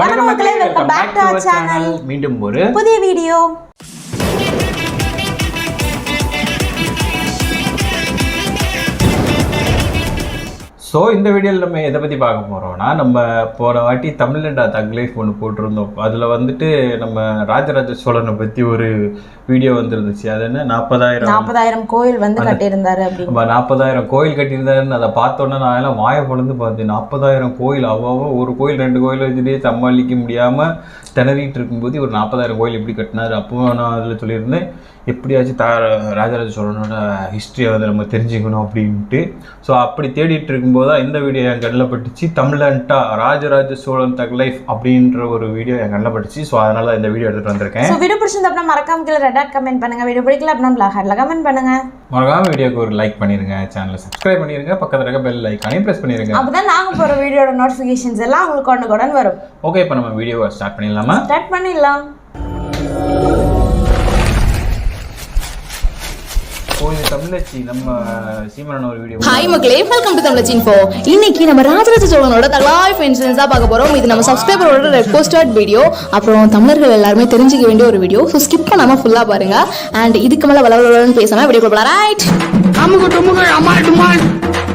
வணக்கம் மக்களே, welcome back to our channel. மீண்டும் ஒரு புதிய வீடியோ. ஸோ இந்த வீடியோவில் நம்ம எதை பற்றி பார்க்க போகிறோம்னா, நம்ம போன வாட்டி தமிழ்லண்டா தக் லைஃப் ஒன்று போட்டிருந்தோம். அதில் வந்துட்டு நம்ம ராஜராஜ சோழனை பற்றி ஒரு வீடியோ வந்துருந்துச்சு. அது என்ன 40,000 கோயில் வந்து கட்டியிருந்தாரு. நம்ம 40,000 கோயில் கட்டியிருந்தாருன்னு அதை பார்த்தோன்னே நான் எல்லாம் வாயை பொழுது பார்த்தேன். 40,000 கோயில், அவ்வளோ ஒரு கோயில் 2 கோயில் வச்சுட்டே சமாளிக்க முடியாமல் திணறிட்டு இருக்கும்போது ஒரு 40,000 கோயில் எப்படி கட்டினார். அப்போ நான் அதில் சொல்லியிருந்தேன், எப்படியாச்சும் ராஜராஜ சோழனோட ஹிஸ்ட்ரியை வந்து நம்ம தெரிஞ்சுக்கணும் அப்படின்ட்டு. ஸோ அப்படி தேடிட்டு இருக்கும்போது தான் இந்த வீடியோ என் கண்ணில் பட்டுச்சு. தமிழ்லண்டா ராஜராஜ சோழன் தக் லைஃப் அப்படின்ற ஒரு வீடியோ என் கண்ணில் பட்டுச்சு. ஸோ அதனால இந்த வீடியோ எடுத்துகிட்டு வந்திருக்கேன். ஸோ வீடியோ பிடிச்சிருந்தா அப்படின்னா மறக்காம கீழே ரெட் கமெண்ட் பண்ணுங்க. வீடியோ பிடிக்கல அப்படின்னா பிளாக் ஹார்ட்ல கமெண்ட் பண்ணுங்க. மறக்காம வீடியோக்கு ஒரு லைக் பண்ணிருங்க, சேனலை சப்ஸ்கிரைப் பண்ணிருங்க, பக்கத்தில் இருக்க பெல் ஐக்கானையும் ப்ரெஸ் பண்ணிருங்க. அப்பதான் நாங்கள் போகிற வீடியோட நோட்டிஃபிகேஷன்ஸ் எல்லாம் உங்களுக்கு உடனுக்குடன் வரும். ஓகே, இப்போ நம்ம வீடியோவை ஸ்டார்ட் பண்ணிடலாமா? ஸ்டார்ட் பண்ணிடலாம். தமிழச்சி நம்ம சீமனோட ஒரு வீடியோ. ஹாய் மக்களே, வெல்கம் டு தமிழச்சி இன்ஃபோ. இன்னைக்கு நம்ம ராஜராஜ சோழனோட லைஃப் இன்சிடென்ட்ஸ் தான் பார்க்க போறோம். இது நம்ம சப்ஸ்கிரைபரோட ரெக்வெஸ்டட் வீடியோ, அப்புறம் தமிழர்கள் எல்லாருமே தெரிஞ்சுக்க வேண்டிய ஒரு வீடியோ. ஸோ ஸ்கிப் பண்ணாம ஃபுல்லா பாருங்க. அண்ட் இதுக்கு மேல வளவளன்னு பேசாம வீடியோ போகலாம். ரைட்.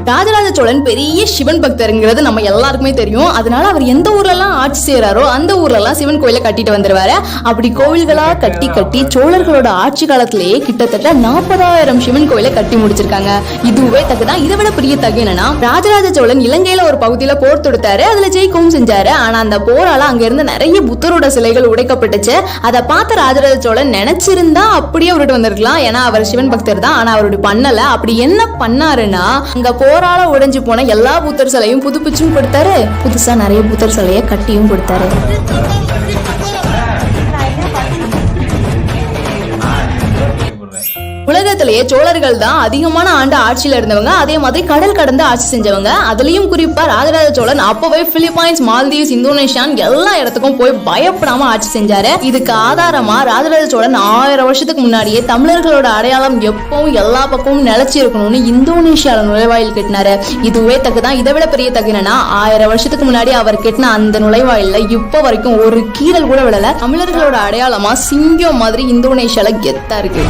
ராஜராஜ சோழன் பெரிய சிவன் பக்தருங்கிறது நம்ம எல்லாருக்குமே தெரியும். அதனால அவர் எந்த ஊர்ல எல்லாம் ஆட்சி செய்யறாரோ அந்த ஊர்ல எல்லாம் சிவன் கோயிலை கட்டிட்டு வந்துருவாரு. அப்படி கோவில்களா கட்டி கட்டி சோழர்களோட ஆட்சி காலத்திலேயே கிட்டத்தட்ட 40,000 சிவன் கோயிலை கட்டி முடிச்சிருக்காங்க. இதுவே தகுதான். இதை விட பெரிய தகு என்னன்னா, ராஜராஜ சோழன் இலங்கையில ஒரு பகுதியில போர் தொடுத்தாரு. அதுல ஜெயிக்கவும் செஞ்சாரு. ஆனா அந்த போரால அங்க இருந்து நிறைய புத்தரோட சிலைகள் உடைக்கப்பட்டுச்சு. அதை பார்த்த ராஜராஜ சோழன் நினைச்சிருந்தா அப்படியே விட்டு வந்திருக்கலாம். ஏன்னா அவர் சிவன் பக்தர் தான். ஆனா அவருடைய பண்ணல. அப்படி என்ன பண்ணாருன்னா, அங்க போரால உடைஞ்சு போன எல்லா புத்தர் சிலையும் புதுப்பிச்சும் கொடுத்தாரு. புதுசா நிறைய புத்தர் சிலையை கட்டியும் கொடுத்தாரு. உலகத்திலேயே சோழர்கள் தான் அதிகமான ஆண்டு ஆட்சியில இருந்தவங்க. அதே மாதிரி கடல் கடந்து ஆட்சி செஞ்சவங்க. அதுலயும் குறிப்பா ராஜராஜ சோழன் அப்பவே பிலிப்பைன்ஸ், மால்தீவ்ஸ், இந்தோனேஷியான் எல்லா இடத்துக்கும் போய் பயப்படாம ஆட்சி செஞ்சாரு. இதுக்கு ஆதாரமா ராஜராஜ சோழன் 1000 வருஷத்துக்கு முன்னாடியே தமிழர்களோட அடையாளம் எப்பவும் எல்லா பக்கமும் நிலைச்சி இருக்கணும்னு இந்தோனேஷியால நுழைவாயில் கட்டினாரு. இதுவே தகுதான். இதை விட பெரிய தகு என்னன்னா, 1000 வருஷத்துக்கு முன்னாடி அவர் கட்டின அந்த நுழைவாயில இப்ப வரைக்கும் ஒரு கீறல் கூட விடல. தமிழர்களோட அடையாளமா சிங்கம் மாதிரி இந்தோனேஷியால கெத்தா இருக்கு.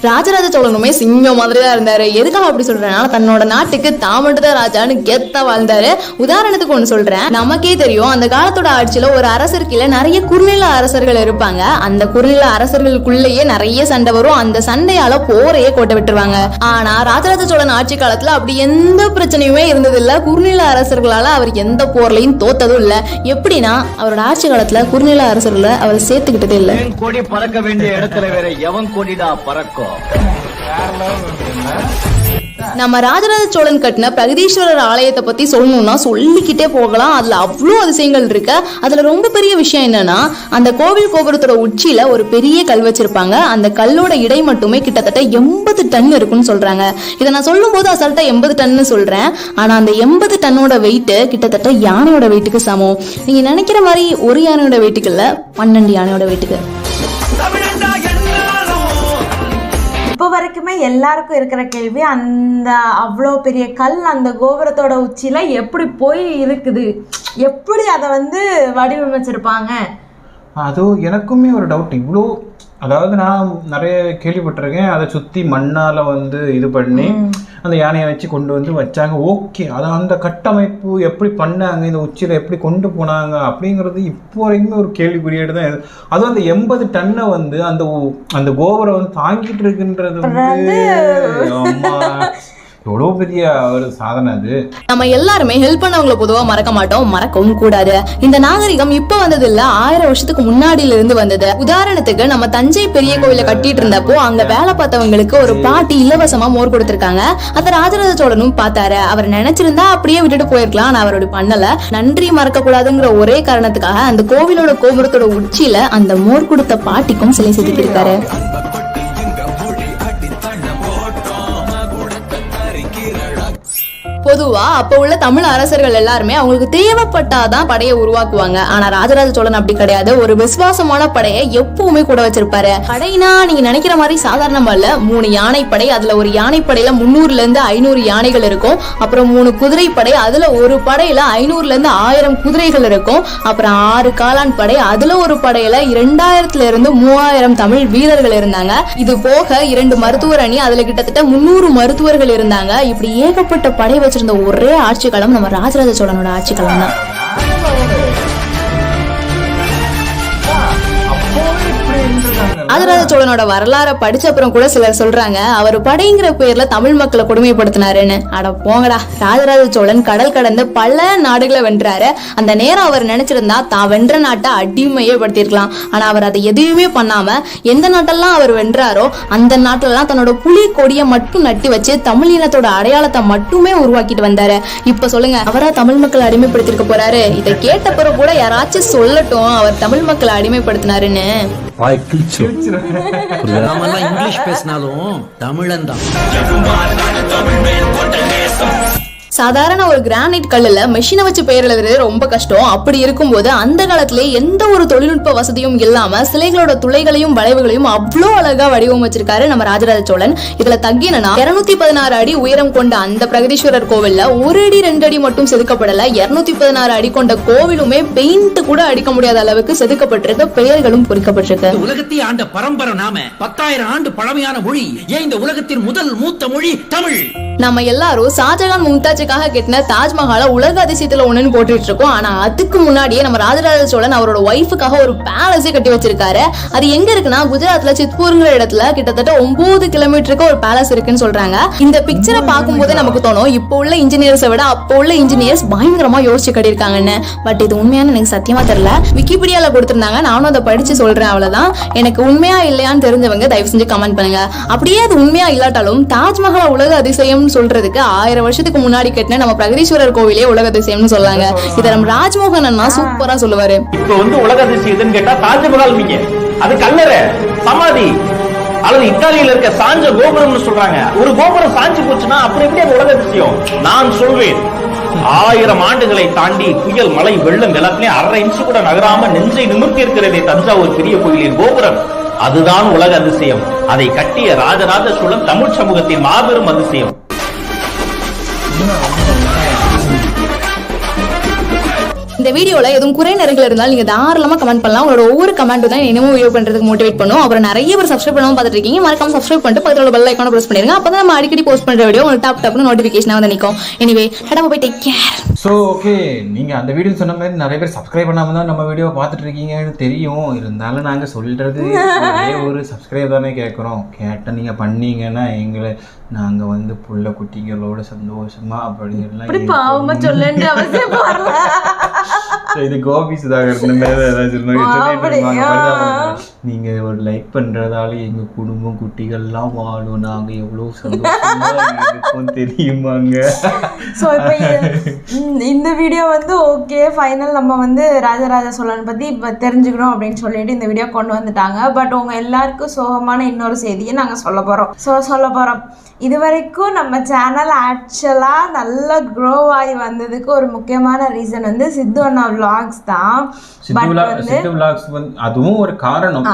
ராஜராஜ சோழனுமே சிங்கம் மாதிரி தான் இருந்தாரு. எதுக்காக அப்படி சொல்றேன்னா, தன்னோட நாட்டுக்கு தாமட்டுதான் ராஜான்னு கெத்தா வாழ்ந்தாரு. உதாரணத்துக்கு ஒண்ணு சொல்றேன். நமக்கே தெரியும், அந்த காலத்தோட ஆட்சியில ஒரு அரசருக்குள்ள நிறைய குறுநில அரசர்கள் இருப்பாங்க. அந்த குறுநில அரசர்களுக்குள்ளேயே நிறைய சண்டை வரும். அந்த சண்டையால போரையே கோட்டை விட்டுருவாங்க. ஆனா ராஜராஜ சோழன் ஆட்சி காலத்துல அப்படி எந்த பிரச்சனையுமே இருந்தது இல்ல. குறுநில அரசர்களால அவர் எந்த போர்லையும் தோத்ததும் இல்ல. எப்படின்னா, அவரோட ஆட்சி காலத்துல குறுநில அரசர்களை அவர் சேர்த்துக்கிட்டதே இல்ல. கொடி பறக்க வேண்டிய இடத்துல வேற எவன் கொடிடா பறக்கும். நம்ம ராஜராஜ சோழன் கட்டின பிரகதீஸ்வரர் ஆலயத்தை பத்தி சொல்லணும்னா சொல்லிக்கிட்டே போகலாம். அதுல அவ்வளோ அதிசயங்கள் இருக்கு. அதுல ரொம்ப பெரிய விஷயம் என்னன்னா, அந்த கோவில் கோபுரத்தோட உச்சியில ஒரு பெரிய கல் வச்சிருப்பாங்க. அந்த கல்லோட இடை மட்டுமே கிட்டத்தட்ட 80 டன் இருக்குன்னு சொல்றாங்க. இதை நான் சொல்லும் போது அசால்ட்டா 80 டன்னு சொல்றேன். ஆனா அந்த 80 டன்னோட வெயிட் கிட்டத்தட்ட யானையோட வெயிட்டுக்கு சமம். நீங்க நினைக்கிற மாதிரி ஒரு யானையோட வெயிட்டுக்கு இல்ல, 12 யானையோட வெயிட்டுக்கு. இப்போ வரைக்குமே எல்லாருக்கும் இருக்கிற கேள்வி, அந்த அவ்வளோ பெரிய கல் அந்த கோபுரத்தோட உச்சியில எப்படி போய் இருக்குது, எப்படி அதை வந்து வடிவமைச்சிருப்பாங்க? அதுவும் எனக்குமே ஒரு டவுட். இவ்வளோ, அதாவது நான் நிறைய கேள்விப்பட்டிருக்கேன், அதை சுற்றி மண்ணால் வந்து இது பண்ணி அந்த யானையை வச்சு கொண்டு வந்து வச்சாங்க. ஓகே, அதை அந்த கட்டமைப்பு எப்படி பண்ணாங்க, இந்த உச்சியில் எப்படி கொண்டு போனாங்க அப்படிங்கிறது இப்போ வரைக்குமே ஒரு கேள்விக்குறியீடு தான். அதுவும் அந்த 80 டன்னை வந்து அந்த கோபுரம் வந்து தாங்கிட்டு இருக்குன்றது வந்து எவ்வளோ பெரிய ஒரு சாதனை அது. நம்ம எல்லாருமே ஹெல்ப் பண்ணவங்களை பொதுவா மறக்க மாட்டோம், மறக்கவும் கூடாது. இந்த நாகரிகம் இப்ப வந்தது இல்ல, 1000 வருஷத்துக்கு முன்னாடியில இருந்து வந்தது. உதாரணத்துக்கு நம்ம தஞ்சை பெரிய கோயில கட்டிட்டு இருந்தப்போ அங்க வேலை பார்த்தவங்களுக்கு ஒரு பாட்டி இலவசமா மோர் கொடுத்திருக்காங்க. அதை ராஜராஜ சோழனும் பார்த்தாரு. அவர் நினைச்சிருந்தா அப்படியே விட்டுட்டு போயிருக்கலாம். ஆனா அவருடைய பண்ணல. நன்றி மறக்க கூடாதுங்கிற ஒரே காரணத்துக்காக அந்த கோவிலோட கோபுரத்தோட உச்சியில அந்த மோர் கொடுத்த பாட்டிக்கும் சிலை செதுக்கியிருக்காரு. பொதுவா அப்ப உள்ள தமிழ் அரசர்கள் எல்லாருமே அவங்களுக்கு தேவைப்பட்டாதான் படையை உருவாக்குவாங்க. ஆனா ராஜராஜ சோழன் அப்படி கிடையாது. ஒரு விசுவாசமான படையை எப்பவுமே கூட வச்சிருப்பாரு. படைனா நீங்க நினைக்கிற மாதிரி சாதாரணமா இல்ல. 3 யானைப்படை, அதுல ஒரு யானைப்படையில 300 இருந்து 500 யானைகள் இருக்கும். அப்புறம் 3 குதிரைப்படை, அதுல ஒரு படையில 500 இருந்து 1000 குதிரைகள் இருக்கும். அப்புறம் 6 காலான் படை, அதுல ஒரு படையில 2000 இருந்து 3000 தமிழ் வீரர்கள் இருந்தாங்க. இது போக 2 மருத்துவர் அணி, அதுல கிட்டத்தட்ட 300 மருத்துவர்கள் இருந்தாங்க. இப்படி ஏகப்பட்ட படை வச்சிருந்த ஒரே ஆட்சி காலம் நம்ம ராஜராஜ சோழனோட ஆட்சி காலம் தான். ராஜராஜ சோழனோட வரலாறை படிச்ச அப்புறம் கூட சிலர் சொல்றாங்க அவர் படைங்கிற பேர்ல தமிழ் மக்களை கொடுமைப்படுத்தினாருன்னு. அட போங்கடா, ராஜராஜ சோழன் கடல் கடந்து பல நாடுகளை வென்றாரு. அந்த நேரம் அவர் நினைச்சிருந்தா தான் வென்ற நாட்டை அடிமையே படுத்திருக்கலாம். ஆனா அவர் அதை எதுவுமே பண்ணாம எந்த நாட்டெல்லாம் அவர் வென்றாரோ அந்த நாட்டிலலாம் தன்னோட புலி கொடியை மட்டும் நட்டி வச்சு தமிழ் இனத்தோட அடையாளத்தை மட்டுமே உருவாக்கிட்டு வந்தாரு. இப்ப சொல்லுங்க, அவரா தமிழ் மக்களை அடிமைப்படுத்திருக்க போறாரு? இதை கேட்ட பிறகு கூட யாராச்சும் சொல்லட்டும் அவர் தமிழ் மக்களை அடிமைப்படுத்தினாருன்னு. இங்கிலீஷ் பேசினாலும் தமிழன் தான். சாதாரண ஒரு கிரானைட் கல்லுல மெஷினை வச்சு பெயர் எழுதுறது ரொம்ப கஷ்டம். அப்படி இருக்கும்போது அந்த காலத்திலே எந்த ஒரு தொழில்நுட்ப வசதியும் இல்லாம சிலைகளோட துளைகளையும் வளைவுகளையும் அவ்வளோ அழகா வடிவமைச்சிருக்காரு நம்ம ராஜராஜ சோழன். இதுல தங்கினா 216 அடி உயரம் கொண்ட அந்த பிரகதீஸ்வரர் கோவில்ல 1 அடி 2 அடி மட்டும் செதுக்கப்படல, 216 அடி கொண்ட கோவிலுமே பெயிண்ட் கூட அடிக்க முடியாத அளவுக்கு செதுக்கப்பட்டிருக்க, பெயர்களும் பொறிக்கப்பட்டிருக்கு. உலகத்தை ஆண்ட பரம்பரை நாம 10,000 ஆண்டு பழமையான மொழி. ஏன் இந்த உலகத்தின் முதல் மூத்த மொழி தமிழ். நம்ம எல்லாரும் ஷாஜகான் மும்தாஜுக்காக கட்டின தாஜ்மஹாலை உலக அதிசயத்துல ஒண்ணுன்னு போட்டுட்டு இருக்கோம். ஆனா அதுக்கு முன்னாடியே நம்ம ராஜராஜ சோழன் அவரோட ஒய்ஃபுக்காக ஒரு பேலஸே கட்டி வச்சிருக்காரு. அது எங்க இருக்குன்னா குஜராத்ல சித்பூர்ங்கிற இடத்துல கிட்டத்தட்ட 9 கிலோமீட்டருக்கு ஒரு பேலஸ் இருக்குன்னு சொல்றாங்க. இந்த பிக்சரை பார்க்கும்போதே நமக்கு தோணும் இப்போ உள்ள இன்ஜினியர்ஸை விட அப்போ உள்ள இன்ஜினியர்ஸ் பயங்கரமா யோசிச்சு கட்டியிருக்காங்கன்னு. பட் இது உண்மையான எனக்கு சத்தியமா தெரியல. விக்கிபீடியால கொடுத்திருந்தாங்க, நானும் அதை படிச்சு சொல்றேன், அவ்வளவுதான். எனக்கு உண்மையா இல்லையான்னு தெரிஞ்சவங்க தயவு செஞ்சு கமெண்ட் பண்ணுங்க. அப்படியே அது உண்மையா இல்லாட்டாலும் தாஜ்மஹால் உலக அதிசயம் சொல்றதுக்கு 1000 வருஷத்துக்கு முன்னாடி கட்டின நம்ம பிரகதீஸ்வரர் கோவிலே உலக அதிசயம்னு சொல்லாங்க. இத நம்ம ராஜ்மோகன் அண்ணா சூப்பரா சொல்லுவாரு. இப்ப உலக அதிசயம் கேட்டா தாஜ்மஹால் அது கல்லறை, சமாதி அல்லது இத்தாலியில இருக்க சாஞ்ச கோபுரம்னு சொல்றாங்க. ஒரு கோபுரம் சாஞ்சு போச்சுன்னா அப்புறம் எப்படி அது உலக அதிசயம்? நான் சொல்வேன், 1000 ஆண்டுகளை தாண்டி புயல், மழை, வெள்ளம் எல்லாத்துலயும் 1/2 இன்ச்சு கூட நகராம நெஞ்சை நிமிர்த்தி இருக்கிறதே தஞ்சாவூர் பெரிய கோயிலின் கோபுரம். அதுதான் உலக அதிசயம். அதை கட்டிய ராஜராஜ சோழன் தமிழ் சமூகத்தின் மாபெரும் அதிசயம். இந்த வீடியோல எதுவும் குறை நிறைகள் இருந்தாலும் நீங்க தாராளமா கமெண்ட் பண்ணலாம். உங்களோட ஒவ்வொரு கமெண்ட் தான் இன்னமும் வீடியோ பண்றதுக்கு மோட்டிவேட் பண்ணும். அப்புறம் நிறைய பேர் சப்ஸ்கிரைப் பண்ணாம பார்த்துட்டு இருக்கீங்க, மறக்காம சப்ஸ்கிரைப் பண்ணிட்டு பக்கத்துல பெல் ஐகானை பிரஸ் பண்ணிருங்க. அப்பதான் நம்ம அடிக்கடி போஸ்ட் பண்ற வீடியோ உங்களுக்கு டாப் டாப்னு நோட்டிபிகேஷனா வந்து நிக்கும். எனிவே ஹடாம போய் டேக் கேர். ஸோ ஓகே, நீங்க அந்த வீடியோ சொன்ன மாதிரி நிறைய பேர் சப்ஸ்கிரைப் பண்ணாம தான் நம்ம வீடியோ பார்த்துட்டு இருக்கீங்கன்னு தெரியும். இருந்தாலும் நாங்க சொல்றது ஒரே ஒரு சப்ஸ்கிரைப் தானே கேட்குறோம். கேட்ட நீங்க பண்ணீங்கன்னா எங்களை நாங்க வந்து புள்ள குட்டிகளோட சந்தோஷமா அப்படிங்கலாம் சொல்ல அவசியம் வரல. இது கோபி சுதாகர் நீங்க ஒரு லைக் பண்றதால எங்க குடும்பம் குட்டிகள்லாம் வாழும், நாங்க எவ்வளவு சந்தோஷமா இருப்போம் தெரியுமாங்க. ஸோ இப்போ இந்த வீடியோ வந்து ஓகே ஃபைனல் நம்ம வந்து ராஜராஜ சோழன் பற்றி இப்போ தெரிஞ்சுக்கணும் அப்படின்னு சொல்லிட்டு இந்த வீடியோ கொண்டு வந்துட்டாங்க. பட் உங்கள் எல்லாருக்கும் சோகமான இன்னொரு செய்தியை நாங்கள் சொல்ல போகிறோம். இது வரைக்கும் நம்ம சேனல் ஆக்சுவலாக நல்லா க்ரோ ஆகி வந்ததுக்கு ஒரு முக்கியமான ரீசன் வந்து சித்து அண்ணா vlogs தான். அதுவும் ஒரு காரணம்.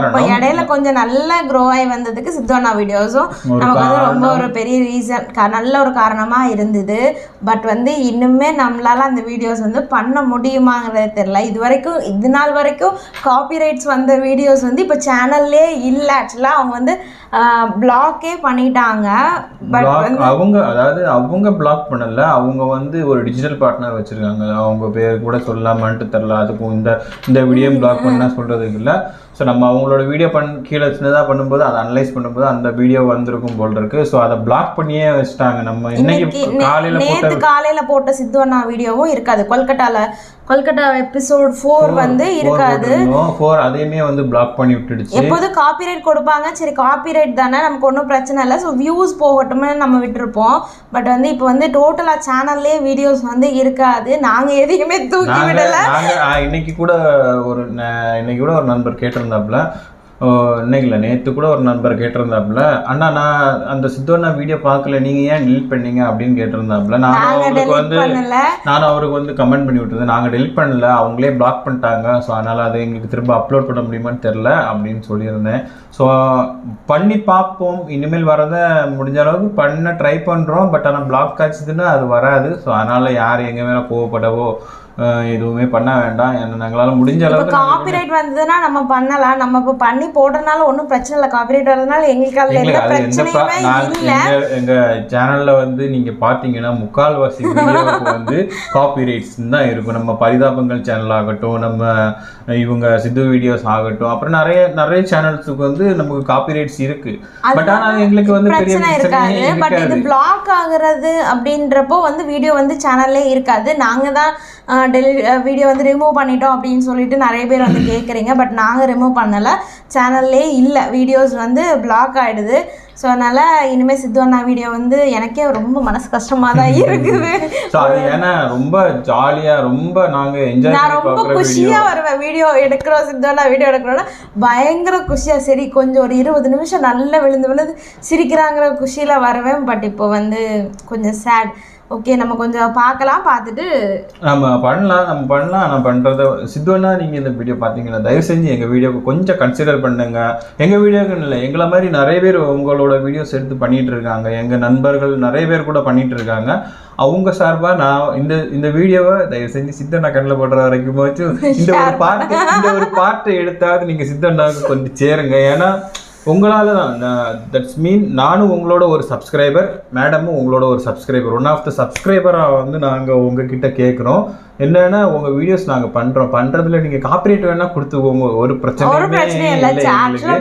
இப்போ இடையில கொஞ்சம் நல்லா க்ரோ ஆகி வந்ததுக்கு சித்து அண்ணா வீடியோஸும் நமக்கு வந்து ரொம்ப ஒரு பெரிய ரீசன், நல்ல ஒரு காரணமா இருந்தது. பட் வந்து இன்னுமே நம்மளால அந்த வீடியோஸ் வந்து பண்ண முடியுமாங்கிறது தெரியல. இது நாள் வரைக்கும் காப்பிரைட்ஸ் வந்த வீடியோஸ் வந்து இப்போ சேனல்லே இல்லை. ஆக்சுவலாக அவங்க வந்து பிளாக்கே பண்ணிட்டாங்க. பட் அவங்க பிளாக் பண்ணல, அவங்க வந்து ஒரு டிஜிட்டல் பார்ட்னர் வச்சிருக்காங்க. அவங்க பேர் கூட சொல்லலாமான்ட்டு தெரியல. அதுக்கும் இந்த வீடியோ பிளாக் பண்ணா சொல்றதுக்கு இல்லை. ஸோ நம்ம அவங்களோட வீடியோ கீழே சின்னதாக பண்ணும்போது அதை அனலைஸ் பண்ணும்போது அந்த வீடியோ வந்திருக்கும் போல் இருக்கு. ஸோ அதை பிளாக் பண்ணியே வச்சுட்டாங்க. நம்ம இன்னைக்கு காலையில் போட்ட சித்து அண்ணா வீடியோவும் இருக்காது. கொல்கட்டா எபிசோட் 4 வந்து இருக்காது. 4 அதையுமே வந்து பிளாக் பண்ணி விட்டுடுச்சு. எப்போதும் காப்பிரைட் கொடுப்பாங்க. சரி காப்பிரைட் தானே, நமக்கு ஒன்றும் பிரச்சனை இல்லை, ஸோ வியூஸ் போகட்டும்னு நம்ம விட்டுருப்போம். பட் வந்து இப்போ வந்து டோட்டலாக சேனல்லே வீடியோஸ் வந்து இருக்காது. நாங்கள் எதையுமே தூக்கி விடலை. இன்னைக்கு கூட ஒரு நண்பர் கேட்டிருந்தாப்புல இன்னைக்கு இல்லை நேற்று கூட ஒரு நண்பர் கேட்டிருந்தாப்புல, அண்ணா நான் அந்த சித்தோண்ணா வீடியோ பார்க்கல, நீங்கள் ஏன் டெலிட் பண்ணீங்க அப்படின்னு கேட்டிருந்தாப்புல. நானும் அவருக்கு வந்து கமெண்ட் பண்ணி விட்டுருந்தேன், நாங்கள் டெலிட் பண்ணல, அவங்களே பிளாக் பண்ணிட்டாங்க, ஸோ அதனால் அதை எங்களுக்கு திரும்ப அப்லோட் பண்ண முடியுமான்னு தெரில அப்படின்னு சொல்லியிருந்தேன். ஸோ பண்ணி பார்ப்போம், இனிமேல் வரதை முடிஞ்ச அளவுக்கு பண்ண ட்ரை பண்ணுறோம். பட் ஆனால் பிளாக் ஆச்சுதுன்னா அது வராது. ஸோ அதனால் யார் எங்கள் மேலே கோவப்படவோ எதுவுமே பண்ண வேண்டாம். எங்களால் முடிஞ்ச அளவுக்கு காப்பிரைட் வந்ததுன்னா நம்ம பண்ணலாம். நம்ம இப்போ பண்ணி போடுறதுனால ஒன்றும் பிரச்சனை இல்லை. காப்பிரைட் வரதுனால எங்களுக்கு அதில் எந்த பிரச்சனையுமே இல்லை. எங்கள் சேனலில் வந்து நீங்கள் பார்த்தீங்கன்னா முக்கால்வாசி வீடியோவுக்கு வந்து காப்பிரைட்ஸ் தான் இருக்கும். நம்ம பரிதாபங்கள் சேனல் ஆகட்டும், நம்ம இவங்க சித்து வீடியோஸ் ஆகட்டும், அப்புறம் நிறைய சேனல்ஸுக்கு வந்து நமக்கு காப்பிரைட்ஸ் இருக்கு. பட் ஆனால் எங்களுக்கு வந்து பிரச்சனை இருக்காது. பட் இது பிளாக் ஆகுறது அப்படின்றப்போ வந்து வீடியோ வந்து சேனல்லே இருக்காது. நாங்கள் தான் வீடியோ வந்து ரிமூவ் பண்ணிட்டோம் அப்படின்னு சொல்லிட்டு நிறைய பேர் வந்து கேட்குறீங்க. பட் நாங்கள் ரிமூவ் பண்ணலை, சேனல்லே இல்லை, வீடியோஸ் வந்து பிளாக் ஆகிடுது. ஸோ அதனால் இனிமேல் சித்து அண்ணா வீடியோ வந்து எனக்கே ரொம்ப மனசு கஷ்டமாக தான் இருக்குது. ஏன்னா ரொம்ப ஜாலியாக ரொம்ப நாங்கள் என்ஜாய் நான் ரொம்ப குஷியாக வருவேன். வீடியோ எடுக்கிறோம், சித்து அண்ணா வீடியோ எடுக்கிறோன்னா பயங்கர குஷியாக, சரி கொஞ்சம் ஒரு 20 நிமிஷம் நல்லா விழுந்து சிரிக்கிறாங்கிற குஷியில் வருவேன். பட் இப்போ வந்து கொஞ்சம் சேட். ஓகே, நம்ம கொஞ்சம் பார்க்கலாம், பார்த்துட்டு நம்ம பண்ணலாம். நான் பண்ணுறத சித்துவண்ணா நீங்கள் இந்த வீடியோ பார்த்தீங்கன்னா தயவு செஞ்சு எங்கள் வீடியோக்கு கொஞ்சம் கன்சிடர் பண்ணுங்க. எங்கள் வீடியோக்குன்னு இல்லை, எங்களை மாதிரி நிறைய பேர் உங்களோட வீடியோஸ் எடுத்து பண்ணிகிட்டு இருக்காங்க. எங்கள் நண்பர்கள் நிறைய பேர் கூட பண்ணிகிட்டு இருக்காங்க. அவங்க சார்பாக நான் இந்த வீடியோவை தயவு செஞ்சு சித்தண்ணா கண்ணில் போடுற வரைக்கும் இந்த ஒரு பாட்டை எடுத்தாவது நீங்கள் சித்தண்ணாவுக்கு கொஞ்சம் சேருங்க. ஏன்னா உங்களால் தான் தட்ஸ் மீன் நானும் உங்களோட ஒரு சப்ஸ்கிரைபர், மேடமும் உங்களோட ஒரு சப்ஸ்கிரைபர், ஒன் ஆஃப் த சப்ஸ்கிரைபராக வந்து நாங்கள் உங்ககிட்ட கேட்குறோம். என்னன்னா உங்கள் வீடியோஸ் நாங்கள் பண்ணுறதுல நீங்கள் காப்பிரைட் வேணால் கொடுத்துக்கோங்க, ஒரு பிரச்சனையுமே இல்லை.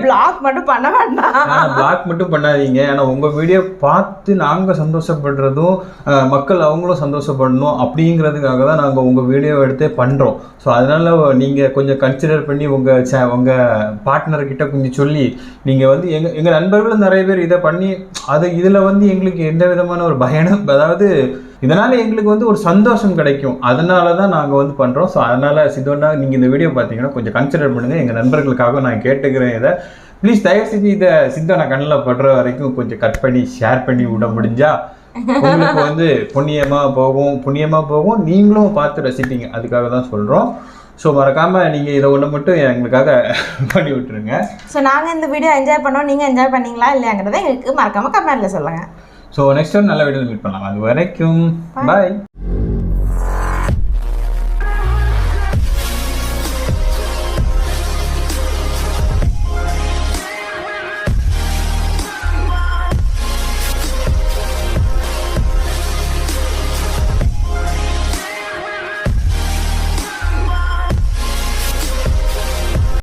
பிளாக் மட்டும் பண்ண வேண்டாம், பிளாக் மட்டும் பண்ணாதீங்க. ஏன்னா உங்கள் வீடியோ பார்த்து நாங்கள் சந்தோஷப்படுறதும் மக்கள் அவங்களும் சந்தோஷப்படணும் அப்படிங்கிறதுக்காக தான் நாங்கள் உங்கள் வீடியோ எடுத்தே பண்ணுறோம். ஸோ அதனால் நீங்கள் கொஞ்சம் கன்சிடர் பண்ணி உங்கள் பார்ட்னர்கிட்ட கொஞ்சம் சொல்லி நீங்கள் வந்து எங்கள் நண்பர்களும் நிறைய பேர் இதை பண்ணி இதில் வந்து எங்களுக்கு எந்த விதமான ஒரு பயணம், அதாவது இதனால் எங்களுக்கு வந்து ஒரு சந்தோஷம் கிடைக்கும். அதனால தான் நாங்கள் வந்து பண்ணுறோம். ஸோ அதனால் சித்தோண்ணா நீங்கள் இந்த வீடியோ பார்த்தீங்கன்னா கொஞ்சம் கன்சிடர் பண்ணுங்கள். எங்கள் நண்பர்களுக்காக நான் கேட்டுக்கிறேன். இதை ப்ளீஸ் தயவு செஞ்சு இதை சித்தோண்ணா கண்ணில் படுற வரைக்கும் கொஞ்சம் கட் பண்ணி ஷேர் பண்ணி விட முடிஞ்சா உங்களுக்கு வந்து புண்ணியமாக போகும், நீங்களும் பார்த்து ரசிப்பீங்க. அதுக்காக தான் சொல்கிறோம். ஸோ மறக்காமல் நீங்கள் இதை ஒன்று மட்டும் எங்களுக்காக பண்ணி விட்டுருங்க. ஸோ நாங்கள் இந்த வீடியோ என்ஜாய் பண்ணோம், நீங்கள் என்ஜாய் பண்ணீங்களா இல்லையாங்கிறத எங்களுக்கு மறக்காமல் கமெண்ட்டில் சொல்லுங்கள். ஸோ நெக்ஸ்ட் டைம் நல்ல வீடியோ மீட் பண்ணலாம். அது வரைக்கும் பாய்.